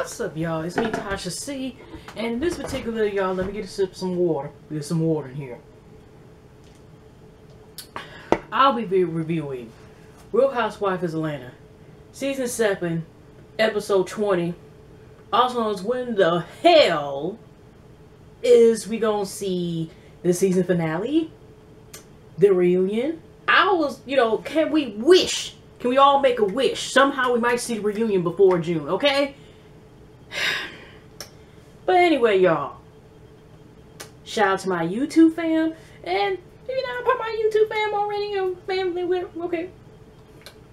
What's up, y'all? It's me, Tasha C. And in this particular, y'all, let me get a sip of some water. There's some water in here. I'll be reviewing Real Housewives of Atlanta, Season 7, Episode 20. Also known as when the hell is we gonna see the season finale? The reunion? Can we all make a wish? Somehow we might see the reunion before June, okay? But anyway, y'all, shout out to my YouTube fam, and I put my YouTube fam already, family with, okay,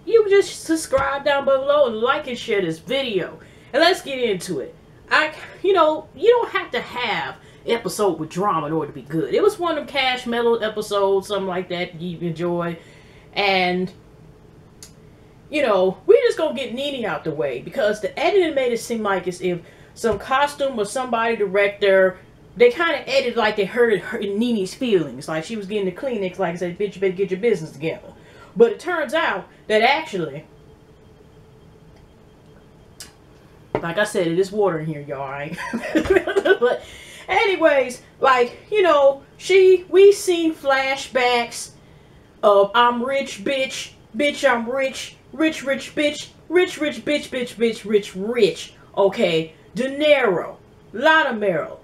you can just subscribe down below and like and share this video, and let's get into it. You don't have to have an episode with drama in order to be good. It was one of them cash metal episodes, something like that you enjoy, and we're just gonna get Nene out the way, because the editing made it seem like as if some costume or somebody director, they kind of edited like they hurt Nene's feelings, like she was getting the Kleenex, like I said, bitch, you better get your business together. But it turns out that actually, like I said, it is water in here, y'all, right? But anyways, like, we seen flashbacks of I'm rich, bitch, I'm rich, rich, bitch, rich, bitch, rich, okay, dinero, lot of Meryl.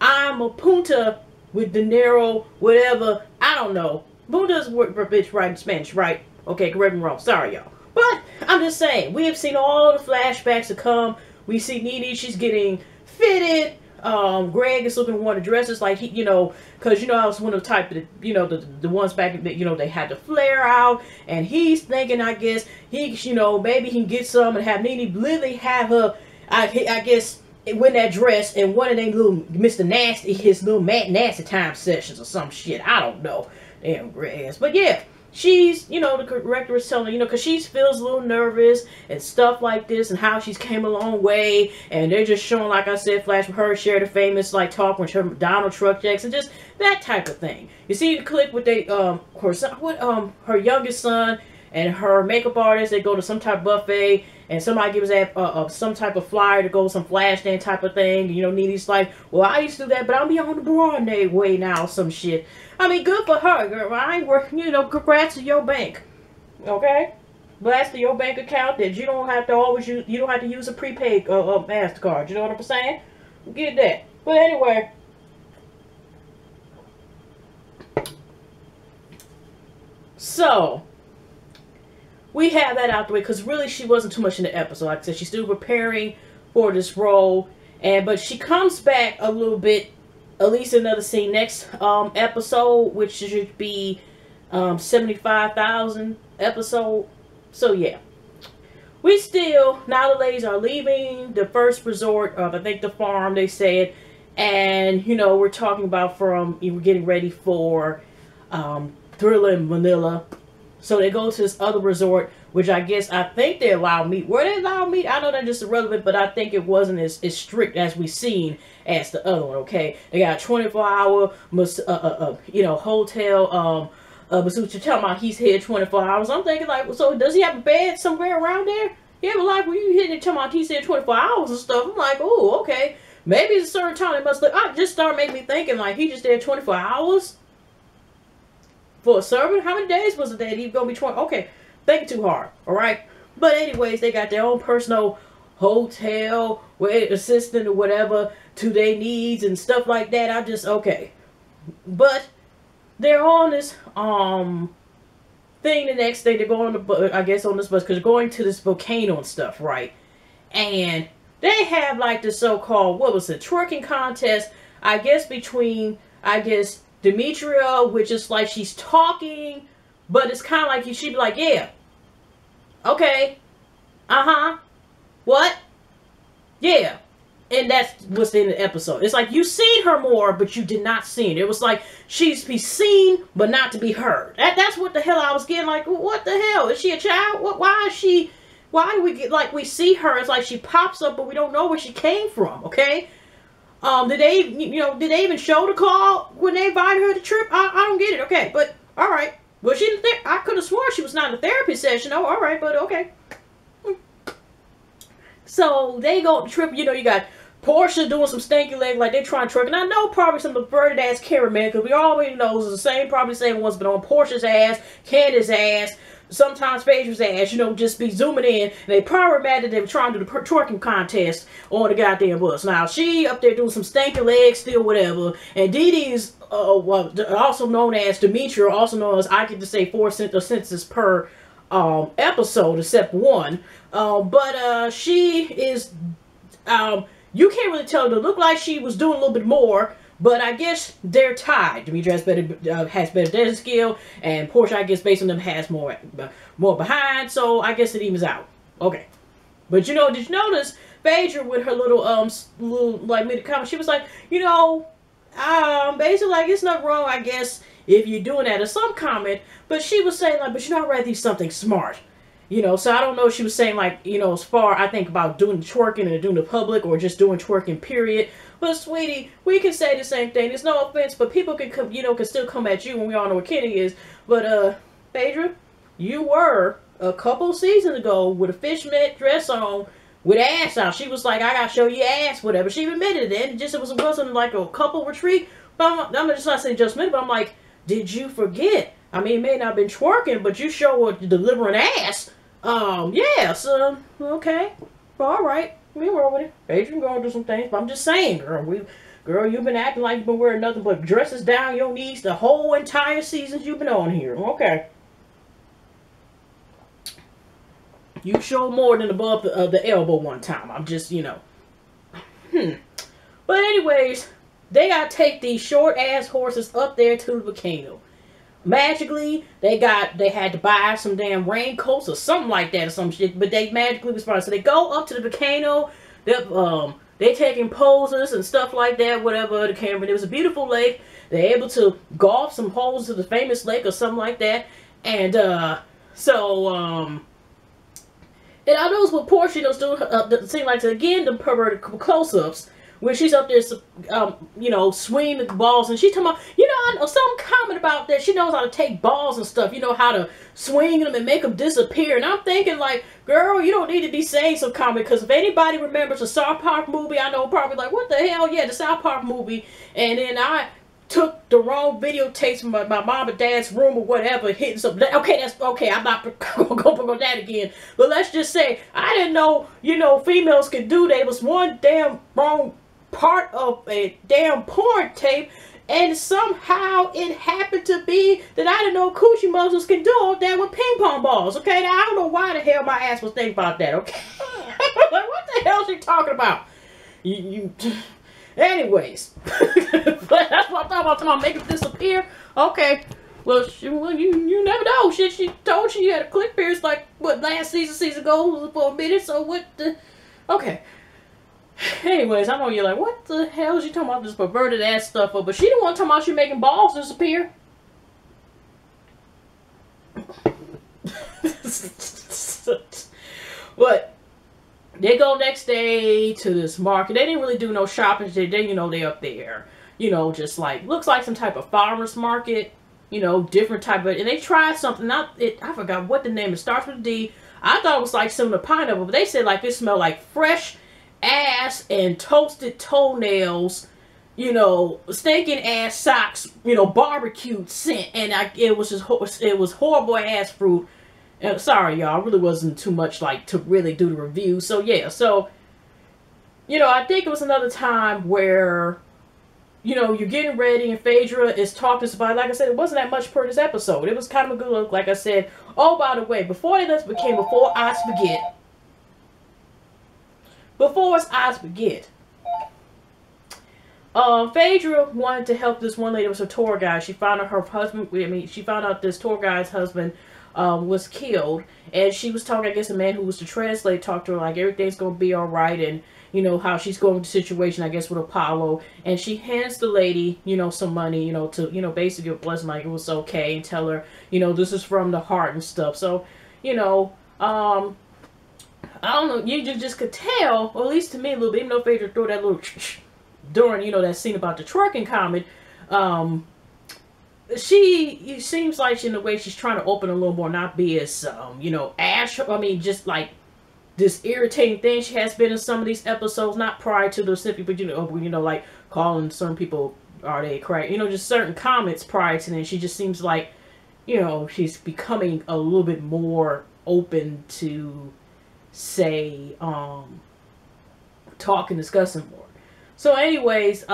I'm a punta with dinero, whatever, I don't know. Punta is word for bitch, right, in Spanish, right? Okay, correct me wrong, sorry, y'all. But, I'm just saying, we have seen all the flashbacks to come. We see Nene, she's getting fitted. Greg is looking to want to dress just like he, because I was one of the type that, the ones back that, they had the flare out, and he's thinking, I guess, he, maybe he can get some and have Nene literally have her, I guess, win that dress and one of them little Mr. Nasty, his little Matt Nasty time sessions or some shit. I don't know. Damn Greg ass. But yeah. She's, the director is telling, because she feels a little nervous and stuff like this, and how she's came a long way, and they're just showing, like I said, flash with her, share the famous, like, talk with her Donald truck checks, and just that type of thing. You see the clip with her youngest son and her makeup artist, they go to some type of buffet, and somebody gives that some type of flyer to go some flash dance type of thing. Nene's like, well, I used to do that, but I'm on the Broadway way now, some shit. I mean, good for her, girl. I ain't working, congrats to your bank. Okay? Blast to your bank account that you don't have to always use, you don't have to use a prepaid MasterCard. You know what I'm saying? Get that. But anyway. So, we have that out the way, because really she wasn't too much in the episode. Like I said, she's still preparing for this role, but she comes back a little bit, at least another scene next episode, which should be 75,000 episode. So yeah, we still, now the ladies are leaving the first resort of, I think, the farm, they said, and we're talking about we're getting ready for Thriller in Manila. So they go to this other resort, which I think they allow meat. Were they allowed meat? I know they're just irrelevant, but I think it wasn't as strict as we seen as the other one, okay? They got a 24-hour, hotel, masseuse. You're talking about he's here 24 hours. I'm thinking, like, so does he have a bed somewhere around there? Yeah, but like, when you hit it, talking about he's here 24 hours and stuff, I'm like, oh, okay. Maybe it's a certain time it must look, I just started making me thinking, like, he just there 24 hours? For a servant? How many days was it that he gonna be 20? Okay, thinking too hard, alright? But anyways, they got their own personal hotel, assistant or whatever, to their needs and stuff like that. Okay. But they're on this thing the next day. They're going to, I guess, on this bus, because they're going to this volcano and stuff, right? And they have like the so-called, what was it, twerking contest, I guess, between, Demetria, which is like she's talking, but it's kind of like she'd be like, yeah, okay, what, yeah, and that's what's in the episode. It's like you seen her more, but you did not see it. It was like she's be seen, but not to be heard. That's what the hell I was getting. Like, what the hell, is she a child? Why is she? Why do we get, like, we see her? It's like she pops up, but we don't know where she came from. Okay. Did they even show the call when they invited her to trip? I don't get it. Okay, but all right. Well, I could have sworn she was not in a therapy session. Oh, all right, but okay. So they go to trip, you know, you got Portia doing some stanky leg like they trying to twerk. And I know probably some perverted ass cameraman, because we already know it's the same, probably same ones, but on Portia's ass, Candace's ass, sometimes Phaedra's ass, you know, just be zooming in. And they probably mad that they were trying to do the twerking contest on the goddamn bus. Now, she up there doing some stanky legs, still whatever. And Dee Dee's, well, also known as Demetria, also known as, I get to say 4 sentences per episode, except one. But she is, you can't really tell. It looked like she was doing a little bit more, but I guess they're tied. Demetria has better dancing skill, and Portia, I guess, based on them, has more behind. So I guess it evens out. Okay, but you know, did you notice Phaedra with her little like mid comment? She was like, you know, basically like it's not wrong, I guess, if you're doing that, or some comment. But she was saying like, but you know, I'd rather do something smart. You know, so I don't know if she was saying like, you know, as far, I think, about doing twerking and doing the public, or just doing twerking, period. But sweetie, we can say the same thing. There's no offense, but people can come, you know, can still come at you, when we all know what Kenny is. But Phaedra, you were a couple seasons ago with a fishnet dress on, with ass out. She was like, I gotta show you ass, whatever. She admitted it. It wasn't like a couple retreat. But I'm just not saying just minute, but I'm like, did you forget? I mean, it may not have been twerking, but you show her delivering ass. Yeah, so, okay. All right. We roll with it. Adrian gonna do some things, but I'm just saying, girl, you've been acting like you've been wearing nothing but dresses down your knees the whole entire seasons you've been on here. Okay. You showed more than above the elbow one time. I'm just, you know. But anyways, they gotta take these short ass horses up there to the volcano. Magically, they had to buy some damn raincoats or something like that or some shit, but they magically responded. So they go up to the volcano, they taking poses and stuff like that, whatever, the camera. It was a beautiful lake. They're able to golf some holes to the famous lake or something like that. And, and I know it's what Portia, you know, still seem like, again, the perverted close-ups, where she's up there, you know, swinging the balls, and she's talking about, you know, some comment about that. She knows how to take balls and stuff, you know, how to swing them and make them disappear. And I'm thinking, like, girl, you don't need to be saying some comment, because if anybody remembers the South Park movie, I know probably like, what the hell? Yeah, the South Park movie. And then I took the wrong videotapes from my mom and dad's room or whatever, hitting something. Okay, that's okay. I'm not going to go on that again. But let's just say, I didn't know, you know, females could do that. It was one damn wrong part of a damn porn tape, and somehow it happened to be that I didn't know coochie muzzles can do all that with ping pong balls. Okay, now I don't know why the hell my ass was thinking about that. Okay, like, what the hell is she talking about? Anyways, but that's what I'm talking about. Make it disappear. Okay, well, you never know. Shit, she told you had a click pierce like what last season ago for a minute. So what the? Okay. Anyways, I know you're like, what the hell is she talking about this perverted ass stuff for? But she didn't want to talk about you making balls disappear. But they go next day to this market. They didn't really do no shopping. They you know, they up there. You know, just like, looks like some type of farmer's market. You know, different type of, and they tried something. I forgot what the name, it starts with a D. I thought it was like similar to pineapple, but they said like it smelled like fresh ass and toasted toenails, you know, stinking ass socks, you know, barbecued scent, and it was horrible ass fruit. And sorry y'all, really wasn't too much like to really do the review. So yeah, so you know, I think it was another time where, you know, you're getting ready and Phaedra is talking to somebody. Like I said, it wasn't that much per this episode. It was kind of a good look, like I said. Oh, by the way, before I forget, Phaedra wanted to help this one lady. It was a tour guide. She found out her husband, she found out this tour guide's husband was killed. And she was talking, I guess, the man who was the translator talked to her like everything's going to be all right. And, you know, how she's going to the situation, I guess, with Apollo. And she hands the lady, you know, some money, you know, to, you know, basically a blessing, like it was okay. And tell her, you know, this is from the heart and stuff. So, you know, I don't know, you just could tell, or at least to me a little bit, even though Phaedra threw that little during, you know, that scene about the twerking comment, it seems like in the way she's trying to open a little more, not be as, you know, just like this irritating thing she has been in some of these episodes, not prior to the Sippy, but like calling certain people, are they crack? Just certain comments prior to then. She just seems like, she's becoming a little bit more open to say, talk and discussing more. So anyways,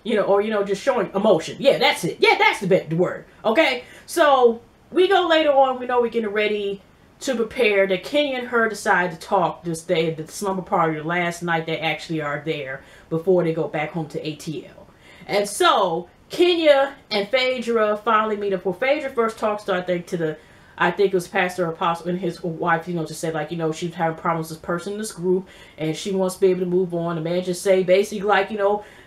just showing emotion. Yeah, that's it. Yeah, that's the word. Okay? So we go later on, we know we're getting ready to prepare that Kenya and her decide to talk this day at the slumber party, the last night they actually are there before they go back home to ATL. And so Kenya and Phaedra finally meet up. Well, Phaedra first talks to, I think it was Pastor Apostle and his wife, just said like, she's having problems with this person in this group and she wants to be able to move on. The man just say basically like,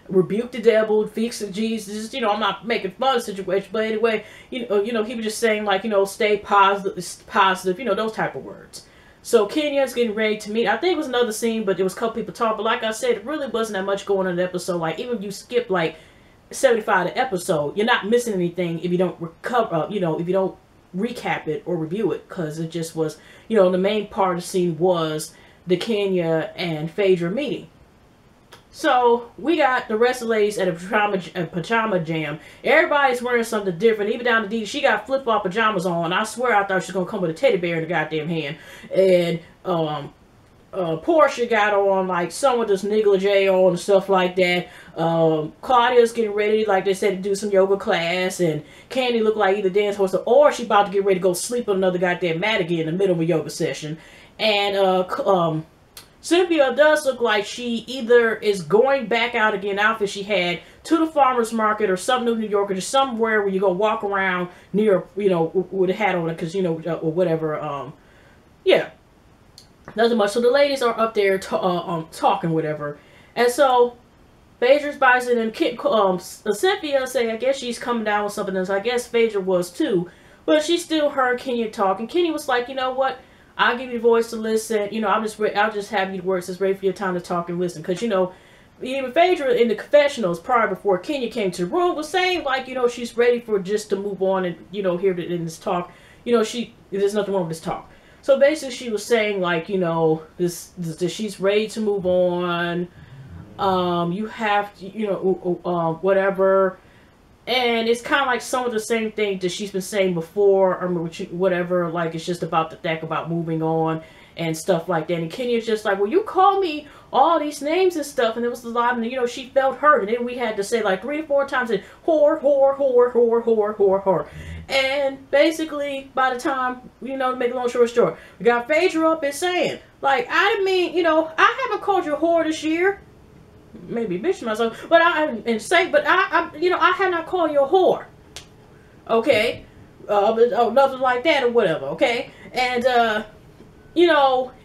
rebuke the devil, fix Jesus. I'm not making fun of the situation, but anyway, he was just saying like, stay positive, those type of words. So Kenya's getting ready to meet. I think it was another scene, but there was a couple people talking. But like I said, it really wasn't that much going on in the episode. Like even if you skip like 75 of the episode, you're not missing anything if you don't recover, if you don't recap it or review it, because it just was, the main part of the scene was the Kenya and Phaedra meeting. So we got the rest of the ladies at a pajama jam. Everybody's wearing something different. Even down to Dee, she got flip-flop pajamas on. I swear I thought she was gonna come with a teddy bear in the goddamn hand. And Portia got on like some of this negligee on and stuff like that. Claudia's getting ready, like they said, to do some yoga class, and Candy looked like either dance horse or she about to get ready to go sleep on another goddamn mat again in the middle of a yoga session. And Cynthia does look like she either is going back out again, outfit she had, to the farmer's market or some New York, or just somewhere where you go walk around near, with a hat on it, because, or whatever, yeah. Nothing much. So the ladies are up there talking, whatever. And so Phaedra's by and Cynthia say, I guess she's coming down with something else. I guess Phaedra was too. But she still heard Kenya talk. And Kenya was like, you know what? I'll give you the voice to listen. I'll just have you the words that's ready for your time to talk and listen. Because, even Phaedra in the confessionals prior before Kenya came to the room was saying, like, she's ready for just to move on and, hear in this talk. There's nothing wrong with this talk. So basically she was saying, like, this she's ready to move on. You have to, whatever. And it's kind of like some of the same thing that she's been saying before, or whatever. Like, it's just about the fact about moving on and stuff like that. And Kenya's just like, well, you call me all these names and stuff. And there was a lot, and, she felt hurt. And then we had to say, like, 3 to 4 times, whore, whore, whore, whore, whore, whore, whore. And basically, by the time, to make a long story short, we got Phaedra up and saying, like, I didn't mean, I haven't called you a whore this year. Maybe bitch myself, but I have not called you a whore. Okay, nothing like that or whatever. Okay, and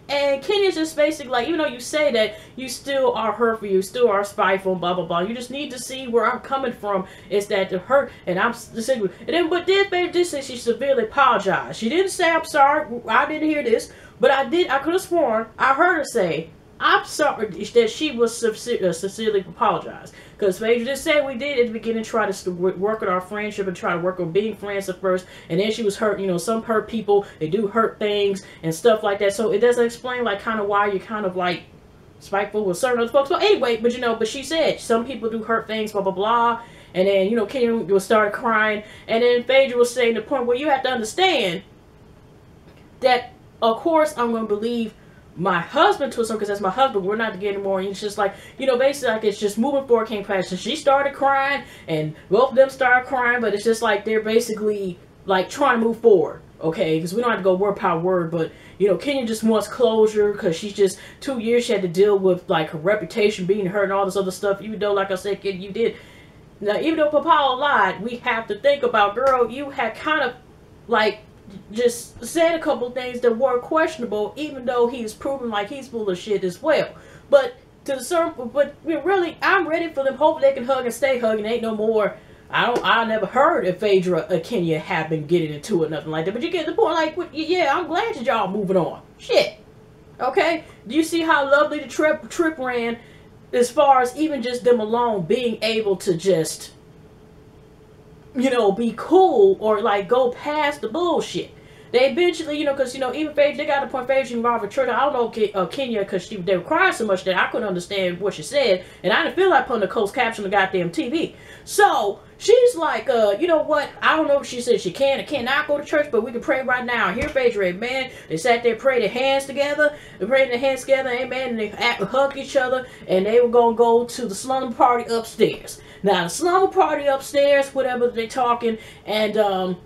and Kenya's just basically like, even though you say that, you still are hurtful, you still are spiteful, blah blah blah. You just need to see where I'm coming from. Is that the hurt, and I'm and then but then Phaedra did say she severely apologized. She didn't say I'm sorry. I didn't hear this, but I did. I could have sworn I heard her say, I'm sorry, that she was sincerely apologized. Because Phaedra did say we did at the beginning try to work on our friendship and try to work on being friends at first. And then she was hurt. Some hurt people, they do hurt things and stuff like that. So it doesn't explain like kind of why you're kind of like spiteful with certain other folks. But anyway, but she said some people do hurt things, blah, blah, blah. And then, Kenya was started crying. And then Phaedra was saying the point where you have to understand that, of course, I'm going to believe my husband to some, because that's my husband, we're not together anymore. And it's just like, basically like it's just moving forward came past. So she started crying and both of them started crying, but it's just like they're basically like trying to move forward, okay? Because we don't have to go word by word, but Kenya just wants closure because she's just 2 years she had to deal with like her reputation being hurt and all this other stuff. Even though, like I said, kid, you did. Now, even though Papa lied, we have to think about, girl, you had kind of like just said a couple things that were questionable, even though he's proven like he's full of shit as well. But really, I'm ready for them. Hopefully they can hug and stay hugging. Ain't no more. I never heard if Phaedra or Kenya have been getting into it, nothing like that. But you get the point. Like, yeah, I'm glad that y'all moving on. Shit. Okay. Do you see how lovely the trip ran? As far as even just them alone being able to just, be cool or like go past the bullshit. they eventually, you know, because, you know, even Phaedra, they got to the point Phaedra involved with church. I don't know Kenya, because they were crying so much that I couldn't understand what she said, and I didn't feel like putting a closed caption on the goddamn TV. So she's like, you know what? I don't know if she said she can or cannot go to church, but we can pray right now. Here, Phaedra, amen. They sat there, prayed their hands together. They prayed their hands together, amen. And they hugged each other, and they were going to go to the slumber party upstairs. Now, the slumber party upstairs, whatever they're talking, and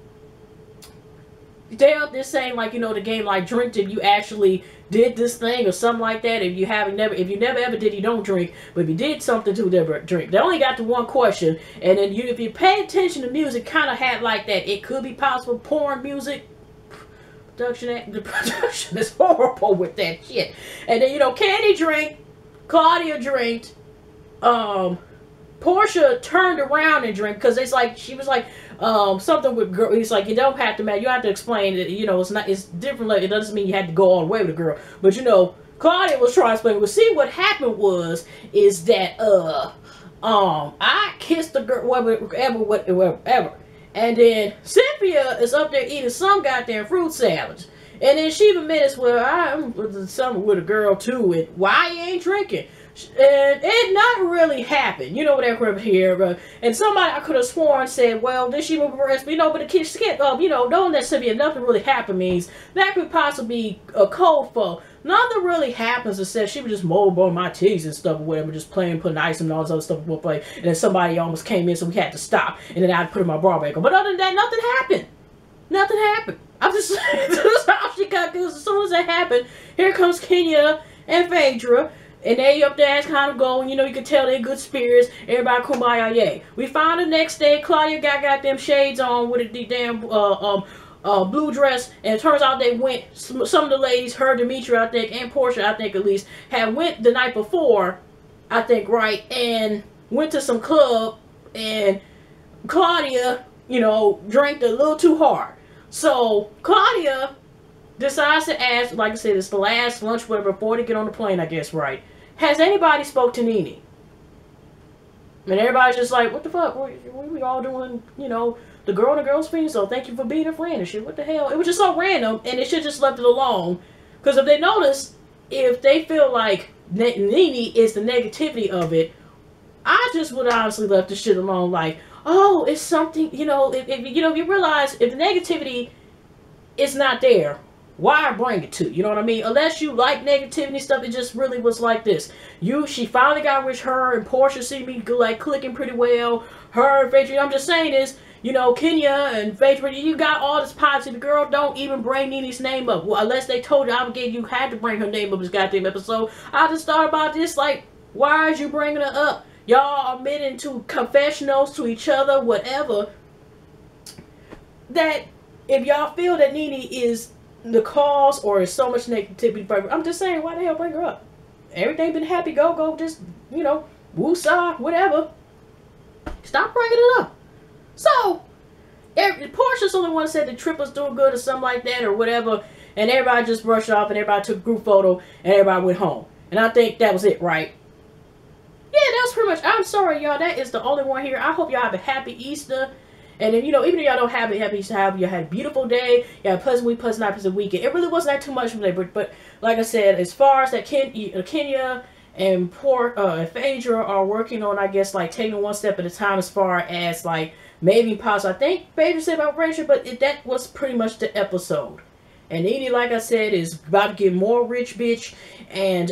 they're up there saying, like, you know, the game, like, drink if you actually did this thing or something like that. If you never ever did, you don't drink. But if you did something to never drink. They only got to one question, and then if you pay attention to music, kind of had like that. It could be possible porn music. The production is horrible with that shit. And then, you know, Candy drank, Claudia drank, Portia turned around and drank, because it's like, she was like, something with girl. He's like, you don't have to, man. You have to explain it. You know, it's different. Like, it doesn't mean you had to go all the way with a girl. But, you know, Claudia was trying to explain. Well, see, what happened is that, I kissed the girl, whatever. And then Cynthia is up there eating some goddamn fruit salads. And then she admits, well, I'm with something with a girl too, and why you ain't drinking? And it not really happened, you know, whatever here. And somebody I could have sworn said, well, did she move her breast? You know, but the kids, you know, knowing that Cynthia, nothing really happened means that could possibly be a code for nothing really happens. It says she was just molding my titties and stuff or whatever, just playing, putting ice and all this other stuff we'll play. And then somebody almost came in, so we had to stop. And then I put my bra back on. But other than that, nothing happened. Nothing happened. I'm just saying, this is how she got, because as soon as that happened, here comes Kenya and Phaedra. And they up there kind of going, you know, you can tell they're good spirits. Everybody kumbaya yay. We found the next day, Claudia got them shades on with the damn blue dress, and it turns out they went, some of the ladies, her, Demetria, I think, and Portia, I think at least, had went the night before, I think, right, and went to some club, and Claudia, you know, drank a little too hard. So Claudia decides to ask, like I said, it's the last lunch, whatever, before they get on the plane, I guess, right? Has anybody spoke to Nene? And everybody's just like, what the fuck? What are we all doing, you know, the girl and the girl's friend, so thank you for being a friend and shit. What the hell? It was just so random, and they should just left it alone. Because if they notice, if they feel like Nene is the negativity of it, I just would honestly left the shit alone. Like, oh, it's something, you know, if you know, if you realize if the negativity is not there, why bring it to? You know what I mean? Unless you like negativity stuff, it just really was like this. She finally got with her, and Portia seemed to be like clicking pretty well. Her and Phaedra, I'm just saying is, you know, Kenya and Phaedra, you got all this positive. Girl, don't even bring Nene's name up. Well, unless they told you, obligated, you had to bring her name up this goddamn episode. I just thought about this, like, why is you bringing her up? Y'all admitting to confessionals to each other, whatever. That if y'all feel that Nene is the cause or is so much negativity, I'm just saying, why the hell bring her up? Everything been happy, go, just, you know, woosah, whatever. Stop bringing it up. So, Portia's the only one said the trip was doing good or something like that or whatever, and everybody just brushed off, and everybody took a group photo, and everybody went home. And I think that was it, right? Yeah, that was pretty much. I'm sorry, y'all. That is the only one here. I hope y'all have a happy Easter. And then, you know, even if y'all don't have a happy Easter, you had a beautiful day. You had a pleasant week, pleasant night, pleasant weekend. It really wasn't that too much today. But like I said, as far as that Kenya and Phaedra are working on, I guess, like, taking one step at a time as far as, like, maybe possible. I think Phaedra said about Rachel, but that was pretty much the episode. And Nene, like I said, is about to get more rich bitch. And,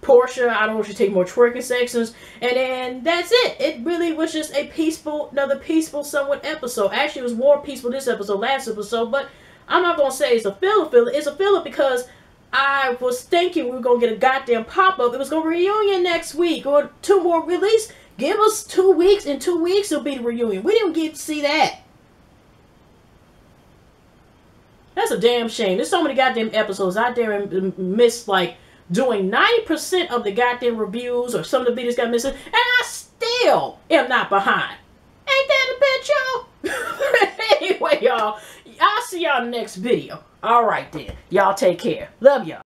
Portia, I don't know if she's taking more twerking sections. And then that's it. It really was just a peaceful, another peaceful somewhat episode. Actually, it was more peaceful this episode, last episode. But I'm not going to say it's a filler. It's a filler because I was thinking we were going to get a goddamn pop-up. It was going to be a reunion next week or 2 more release. Give us 2 weeks. In 2 weeks, it'll be the reunion. We didn't get to see that. That's a damn shame. There's so many goddamn episodes. I dare miss, like, doing 90% of the goddamn reviews, or some of the videos got missing, and I still am not behind. Ain't that a bitch, y'all? Anyway, y'all, I'll see y'all in the next video. Alright then. Y'all take care. Love y'all.